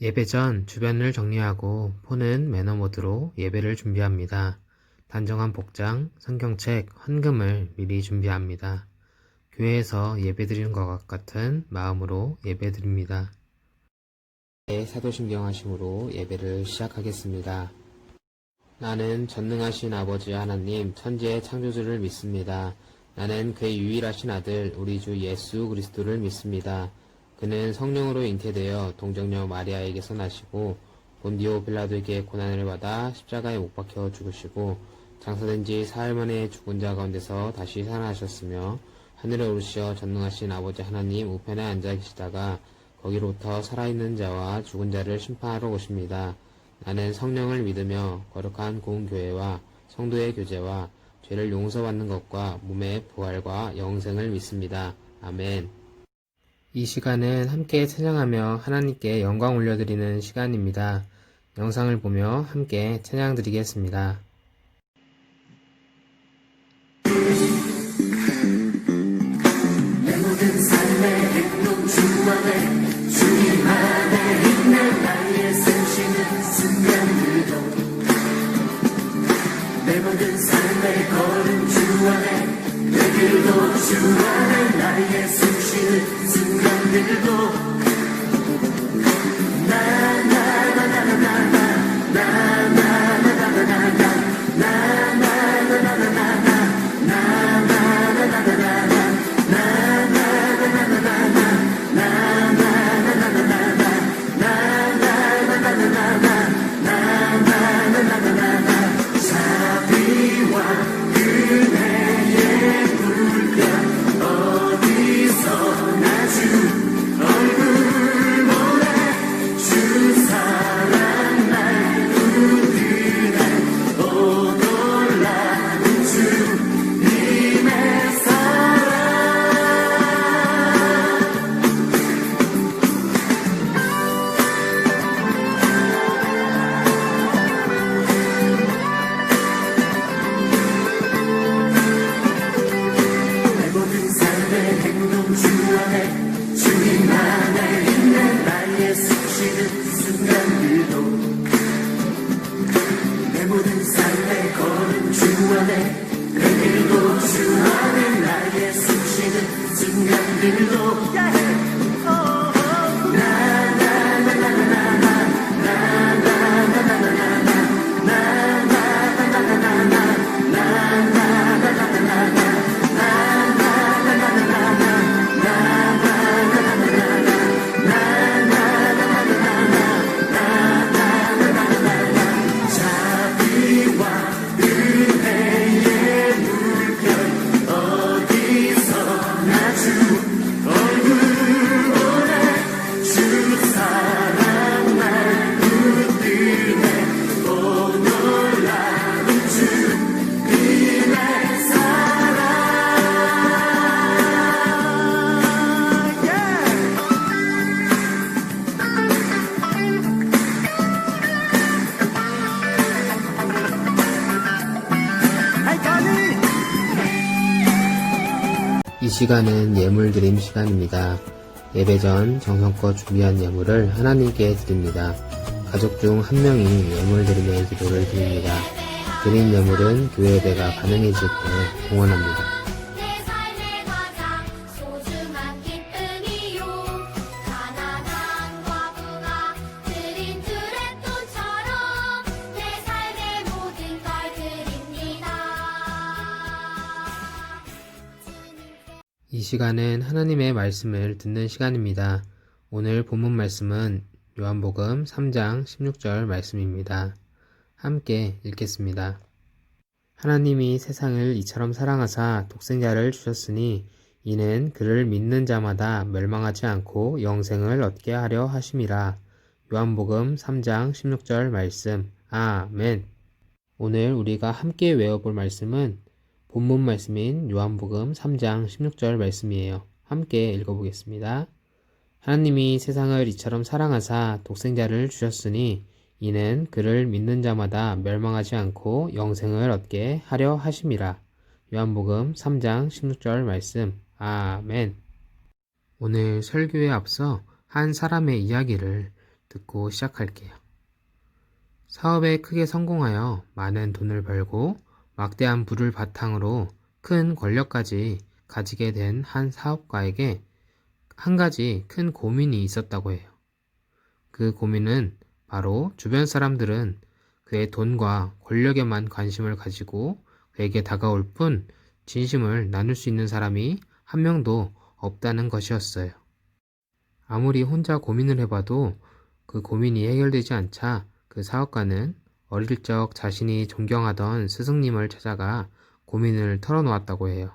예배 전 주변을 정리하고 폰은 매너 모드로 예배를 준비합니다. 단정한 복장, 성경책, 헌금을 미리 준비합니다. 교회에서 예배드리는 것 같은 마음으로 예배드립니다. 사도신경하심으로 예배를 시작하겠습니다. 나는 전능하신 아버지 하나님 천지의 창조주를 믿습니다. 나는 그의 유일하신 아들 우리 주 예수 그리스도를 믿습니다. 그는 성령으로 잉태되어 동정녀 마리아에게서 나시고 본디오 빌라도에게 고난을 받아 십자가에 못 박혀 죽으시고 장사된 지 사흘 만에 죽은 자 가운데서 다시 살아나셨으며 하늘에 오르시어 전능하신 아버지 하나님 우편에 앉아 계시다가 거기로부터 살아있는 자와 죽은 자를 심판하러 오십니다. 나는 성령을 믿으며 거룩한 공교회와 성도의 교제와 죄를 용서받는 것과 몸의 부활과 영생을 믿습니다. 아멘. 이 시간은 함께 찬양하며 하나님께 영광 올려드리는 시간입니다. 영상을 보며 함께 찬양 드리겠습니다. 내 모든 삶의 행동 주 안에 주님 안에 있는 나의 숨쉬는 순간들도 내 모든 삶의 걸음 주 안에 내 길도 주 안에 나의 숨쉬는 순간들도 이 시간은 예물 드림 시간입니다. 예배 전 정성껏 준비한 예물을 하나님께 드립니다. 가족 중 한 명이 예물 드림의 기도를 드립니다. 드린 예물은 교회 예배가 가능해질 때 봉헌합니다. 내 삶의 가장 소중한 기쁨이요 가난한 과부가 드린 드레돈처럼 내 삶의 모든 걸 드립니다. 이 시간은 하나님의 말씀을 듣는 시간입니다. 오늘 본문 말씀은 요한복음 3장 16절 말씀입니다. 함께 읽겠습니다. 하나님이 세상을 이처럼 사랑하사 독생자를 주셨으니 이는 그를 믿는 자마다 멸망하지 않고 영생을 얻게 하려 하심이라. 요한복음 3장 16절 말씀. 아멘. 오늘 우리가 함께 외워볼 말씀은 본문 말씀인 요한복음 3장 16절 말씀이에요. 함께 읽어보겠습니다. 하나님이 세상을 이처럼 사랑하사 독생자를 주셨으니 이는 그를 믿는 자마다 멸망하지 않고 영생을 얻게 하려 하심이라. 요한복음 3장 16절 말씀. 아멘. 오늘 설교에 앞서 한 사람의 이야기를 듣고 시작할게요. 사업에 크게 성공하여 많은 돈을 벌고 막대한 부를 바탕으로 큰 권력까지 가지게 된 한 사업가에게 한 가지 큰 고민이 있었다고 해요. 그 고민은 바로 주변 사람들은 그의 돈과 권력에만 관심을 가지고 그에게 다가올 뿐 진심을 나눌 수 있는 사람이 한 명도 없다는 것이었어요. 아무리 혼자 고민을 해봐도 그 고민이 해결되지 않자 그 사업가는 어릴 적 자신이 존경하던 스승님을 찾아가 고민을 털어놓았다고 해요.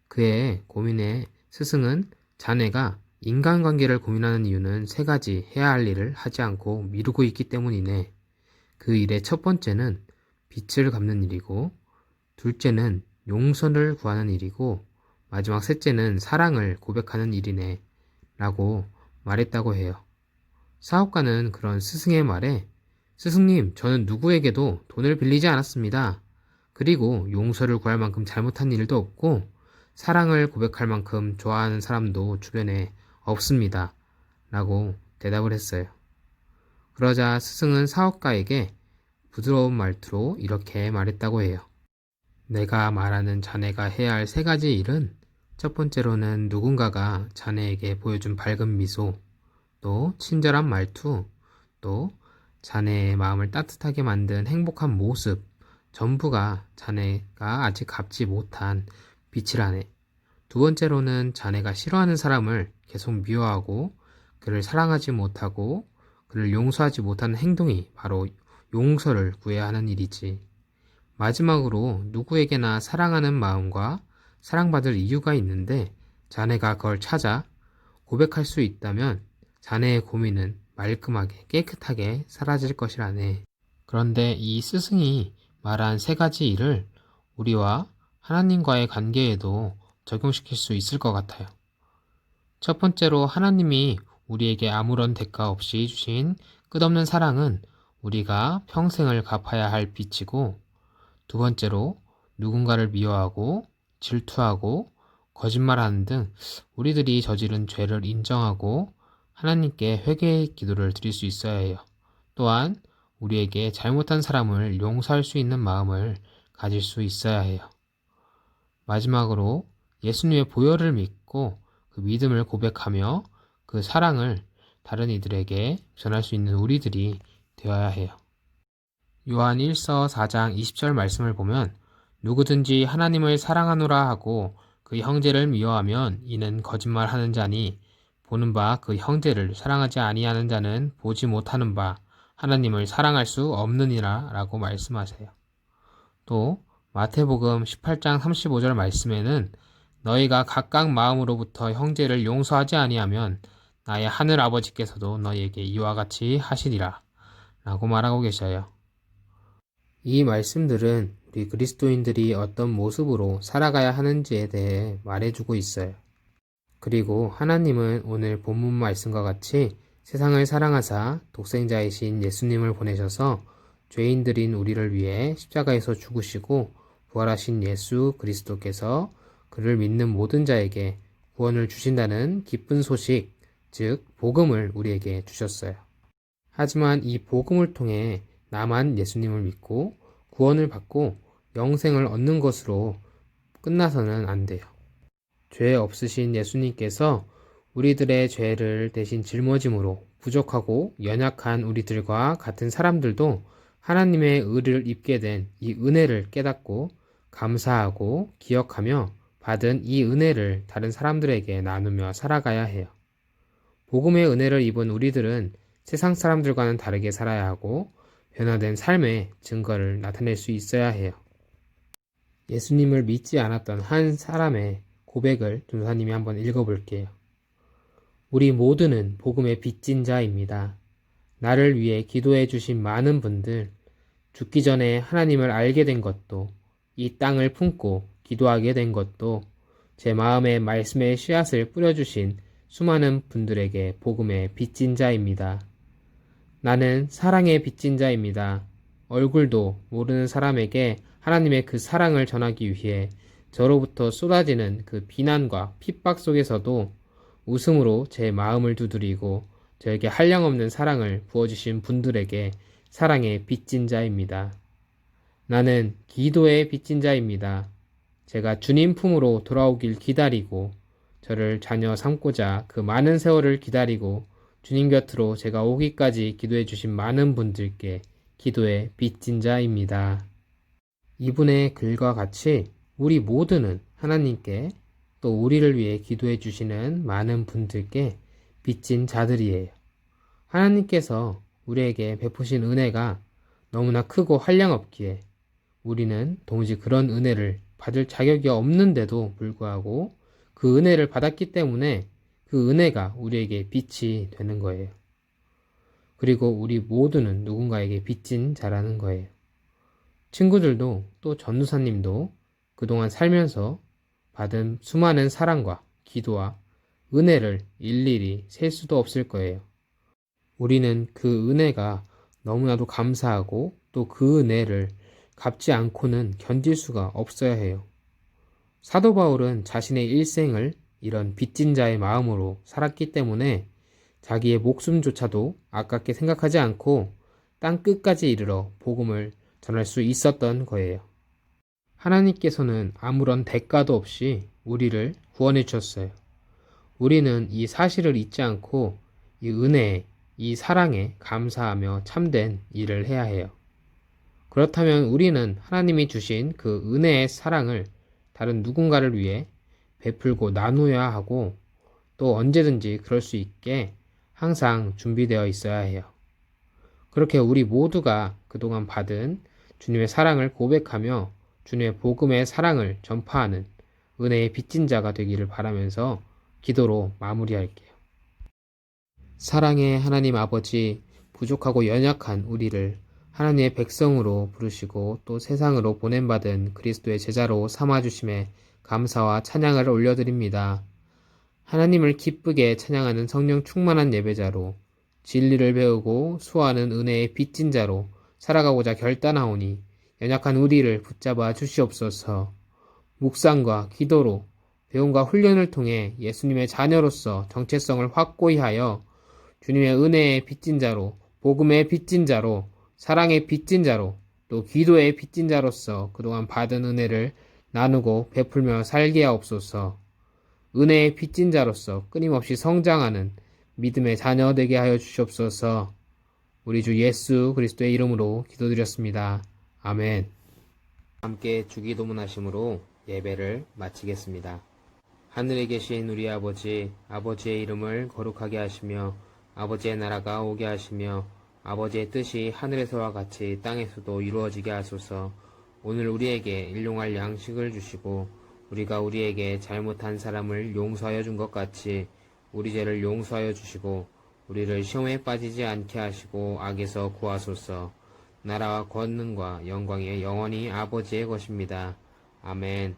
그의 고민에 스승은 자네가 인간관계를 고민하는 이유는 세 가지 해야 할 일을 하지 않고 미루고 있기 때문이네. 그 일의 첫 번째는 빚을 갚는 일이고, 둘째는 용서를 구하는 일이고, 마지막 셋째는 사랑을 고백하는 일이네. 라고 말했다고 해요. 사업가는 그런 스승의 말에 스승님, 저는 누구에게도 돈을 빌리지 않았습니다. 그리고 용서를 구할 만큼 잘못한 일도 없고 사랑을 고백할 만큼 좋아하는 사람도 주변에 없습니다. 라고 대답을 했어요. 그러자 스승은 사업가에게 부드러운 말투로 이렇게 말했다고 해요. 내가 말하는 자네가 해야 할 세 가지 일은 첫 번째로는 누군가가 자네에게 보여준 밝은 미소, 또 친절한 말투, 또 자네의 마음을 따뜻하게 만든 행복한 모습, 전부가 자네가 아직 갚지 못한 빚이라네. 두 번째로는 자네가 싫어하는 사람을 계속 미워하고 그를 사랑하지 못하고 그를 용서하지 못하는 행동이 바로 용서를 구해야 하는 일이지. 마지막으로 누구에게나 사랑하는 마음과 사랑받을 이유가 있는데 자네가 그걸 찾아 고백할 수 있다면 자네의 고민은 말끔하게 깨끗하게 사라질 것이라네. 그런데 이 스승이 말한 세 가지 일을 우리와 하나님과의 관계에도 적용시킬 수 있을 것 같아요. 첫 번째로 하나님이 우리에게 아무런 대가 없이 주신 끝없는 사랑은 우리가 평생을 갚아야 할 빚이고, 두 번째로 누군가를 미워하고 질투하고 거짓말하는 등 우리들이 저지른 죄를 인정하고 하나님께 회개의 기도를 드릴 수 있어야 해요. 또한 우리에게 잘못한 사람을 용서할 수 있는 마음을 가질 수 있어야 해요. 마지막으로 예수님의 보혈을 믿고 그 믿음을 고백하며 그 사랑을 다른 이들에게 전할 수 있는 우리들이 되어야 해요. 요한 1서 4장 20절 말씀을 보면 누구든지 하나님을 사랑하노라 하고 그 형제를 미워하면 이는 거짓말하는 자니 보는 바 그 형제를 사랑하지 아니하는 자는 보지 못하는 바 하나님을 사랑할 수 없느니라 라고 말씀하세요. 또 마태복음 18장 35절 말씀에는 너희가 각각 마음으로부터 형제를 용서하지 아니하면 나의 하늘 아버지께서도 너희에게 이와 같이 하시리라 라고 말하고 계셔요. 이 말씀들은 우리 그리스도인들이 어떤 모습으로 살아가야 하는지에 대해 말해주고 있어요. 그리고 하나님은 오늘 본문 말씀과 같이 세상을 사랑하사 독생자이신 예수님을 보내셔서 죄인들인 우리를 위해 십자가에서 죽으시고 부활하신 예수 그리스도께서 그를 믿는 모든 자에게 구원을 주신다는 기쁜 소식, 즉 복음을 우리에게 주셨어요. 하지만 이 복음을 통해 나만 예수님을 믿고 구원을 받고 영생을 얻는 것으로 끝나서는 안 돼요. 죄 없으신 예수님께서 우리들의 죄를 대신 짊어짐으로 부족하고 연약한 우리들과 같은 사람들도 하나님의 의를 입게 된 이 은혜를 깨닫고 감사하고 기억하며 받은 이 은혜를 다른 사람들에게 나누며 살아가야 해요. 복음의 은혜를 입은 우리들은 세상 사람들과는 다르게 살아야 하고 변화된 삶의 증거를 나타낼 수 있어야 해요. 예수님을 믿지 않았던 한 사람의 고백을 전도사님이 한번 읽어볼게요. 우리 모두는 복음의 빚진 자입니다. 나를 위해 기도해 주신 많은 분들, 죽기 전에 하나님을 알게 된 것도, 이 땅을 품고 기도하게 된 것도, 제 마음에 말씀의 씨앗을 뿌려주신 수많은 분들에게 복음의 빚진 자입니다. 나는 사랑의 빚진 자입니다. 얼굴도 모르는 사람에게 하나님의 그 사랑을 전하기 위해 저로부터 쏟아지는 그 비난과 핍박 속에서도 웃음으로 제 마음을 두드리고 저에게 한량없는 사랑을 부어주신 분들에게 사랑의 빚진 자입니다. 나는 기도의 빚진 자입니다. 제가 주님 품으로 돌아오길 기다리고 저를 자녀 삼고자 그 많은 세월을 기다리고 주님 곁으로 제가 오기까지 기도해 주신 많은 분들께 기도의 빚진 자입니다. 이분의 글과 같이 우리 모두는 하나님께 또 우리를 위해 기도해 주시는 많은 분들께 빚진 자들이에요. 하나님께서 우리에게 베푸신 은혜가 너무나 크고 한량없기에 우리는 도무지 그런 은혜를 받을 자격이 없는데도 불구하고 그 은혜를 받았기 때문에 그 은혜가 우리에게 빚이 되는 거예요. 그리고 우리 모두는 누군가에게 빚진 자라는 거예요. 친구들도 또 전도사님도 그동안 살면서 받은 수많은 사랑과 기도와 은혜를 일일이 셀 수도 없을 거예요. 우리는 그 은혜가 너무나도 감사하고 또 그 은혜를 갚지 않고는 견딜 수가 없어야 해요. 사도 바울은 자신의 일생을 이런 빚진 자의 마음으로 살았기 때문에 자기의 목숨조차도 아깝게 생각하지 않고 땅 끝까지 이르러 복음을 전할 수 있었던 거예요. 하나님께서는 아무런 대가도 없이 우리를 구원해 주셨어요. 우리는 이 사실을 잊지 않고 이 은혜에, 이 사랑에 감사하며 참된 일을 해야 해요. 그렇다면 우리는 하나님이 주신 그 은혜의 사랑을 다른 누군가를 위해 베풀고 나누어야 하고 또 언제든지 그럴 수 있게 항상 준비되어 있어야 해요. 그렇게 우리 모두가 그동안 받은 주님의 사랑을 고백하며 주님의 복음의 사랑을 전파하는 은혜의 빚진 자가 되기를 바라면서 기도로 마무리할게요. 사랑의 하나님 아버지, 부족하고 연약한 우리를 하나님의 백성으로 부르시고 또 세상으로 보냄받은 그리스도의 제자로 삼아주심에 감사와 찬양을 올려드립니다. 하나님을 기쁘게 찬양하는 성령 충만한 예배자로 진리를 배우고 수호하는 은혜의 빚진 자로 살아가고자 결단하오니 연약한 우리를 붙잡아 주시옵소서. 묵상과 기도로 배움과 훈련을 통해 예수님의 자녀로서 정체성을 확고히 하여 주님의 은혜의 빚진 자로, 복음의 빚진 자로, 사랑의 빚진 자로, 또 기도의 빚진 자로서 그동안 받은 은혜를 나누고 베풀며 살게 하옵소서. 은혜의 빚진 자로서 끊임없이 성장하는 믿음의 자녀 되게 하여 주시옵소서. 우리 주 예수 그리스도의 이름으로 기도드렸습니다. 아멘. 함께 주기도문 하심으로 예배를 마치겠습니다. 하늘에 계신 우리 아버지, 아버지의 이름을 거룩하게 하시며 아버지의 나라가 오게 하시며 아버지의 뜻이 하늘에서와 같이 땅에서도 이루어지게 하소서. 오늘 우리에게 일용할 양식을 주시고 우리가 우리에게 잘못한 사람을 용서하여 준 것 같이 우리 죄를 용서하여 주시고 우리를 시험에 빠지지 않게 하시고 악에서 구하소서. 나라와 권능과 영광이 영원히 아버지의 것입니다. 아멘.